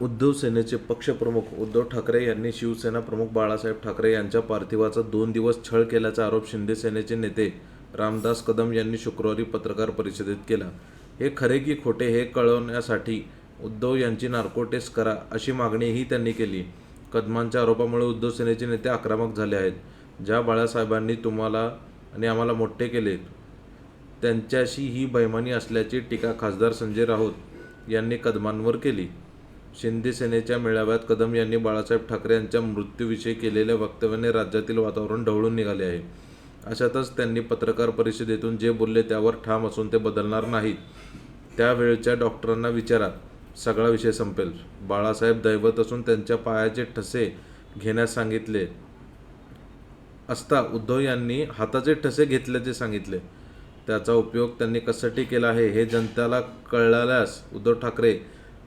उद्धव सेनेचे पक्षप्रमुख उद्धव ठाकरे यांनी शिवसेना प्रमुख बाळासाहेब ठाकरे यांच्या पार्थिवाचा 2 दिवस छळ केल्याचा आरोप शिंदे सेनेचे नेते रामदास कदम यांनी शुक्रवारी पत्रकार परिषदेत केला. हे खरे की खोटे हे कळवण्यासाठी उद्धव यांची नार्को टेस्ट करा अशी मागणीही त्यांनी केली. कदमांच्या आरोपामुळे उद्धव सेनेचे नेते आक्रमक झाले आहेत. ज्या बाळासाहेबांनी तुम्हाला आणि आम्हाला मोठे केले त्यांच्याशी ही बेईमानी असल्याची टीका खासदार संजय राऊत यांनी कदमांवर केली. शिंदे सेनेच्या मेळाव्यात कदम यांनी बाळासाहेब ठाकरे यांच्या मृत्यूविषयी केलेल्या वक्तव्याने राज्यातील वातावरण ढवळून निघाले आहे. अशातच त्यांनी पत्रकार परिषदेतून जे बोलले त्यावर ठाम असून ते बदलणार नाहीत. त्यावेळच्या डॉक्टरांना विचारा, सगळा विषय संपेल. बाळासाहेब दैवत असून त्यांच्या पायाचे ठसे घेण्यास सांगितले असता उद्धव यांनी हाताचे ठसे घेतल्याचे सांगितले. त्याचा उपयोग त्यांनी कशासाठी केला आहे हे जनतेला कळल्यास उद्धव ठाकरे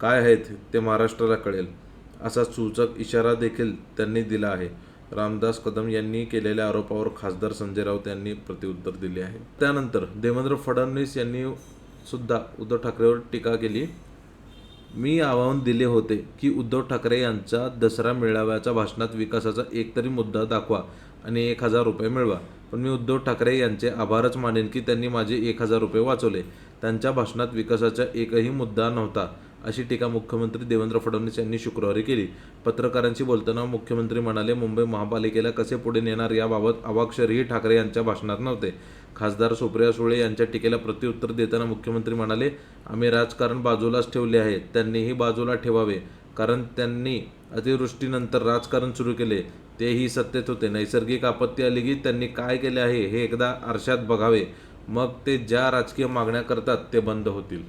काय आहेत ते महाराष्ट्राला कळेल, असा सूचक इशारा देखील त्यांनी दिला आहे. रामदास कदम यांनी केलेल्या आरोपावर खासदार संजय राऊत यांनी प्रत्युत्तर दिले आहे. त्यानंतर देवेंद्र फडणवीस यांनी सुद्धा उद्धव ठाकरेंवर टीका केली. मी आव्हान दिले होते की उद्धव ठाकरे यांच्या दसरा मेळाव्याच्या भाषणात विकासाचा एकतरी मुद्दा दाखवा आणि 1,000 रुपये मिळवा. पण मी उद्धव ठाकरे यांचे आभारच मानेन की त्यांनी माझे 1,000 रुपये वाचवले. त्यांच्या भाषणात विकासाचा एकही मुद्दा नव्हता, अशी टीका मुख्यमंत्री देवेंद्र फडणवीस यांनी शुक्रवारी केली. पत्रकारांशी बोलताना मुख्यमंत्री म्हणाले, मुंबई महापालिकेला कसे पुढे नेणार याबाबत अवाक्षरही ठाकरे यांच्या भाषणात नव्हते. खासदार सुप्रिया सुळे यांच्या टीकेला प्रत्युत्तर देताना मुख्यमंत्री म्हणाले, आम्ही राजकारण बाजूलाच ठेवले आहे. त्यांनीही बाजूला ठेवावे, कारण त्यांनी अतिवृष्टीनंतर राजकारण सुरू केले. तेही सत्तेत होते. नैसर्गिक आपत्ती आली की त्यांनी काय केले आहे हे एकदा आरशात बघावे, मग ते ज्या राजकीय मागण्या करतात ते बंद होतील.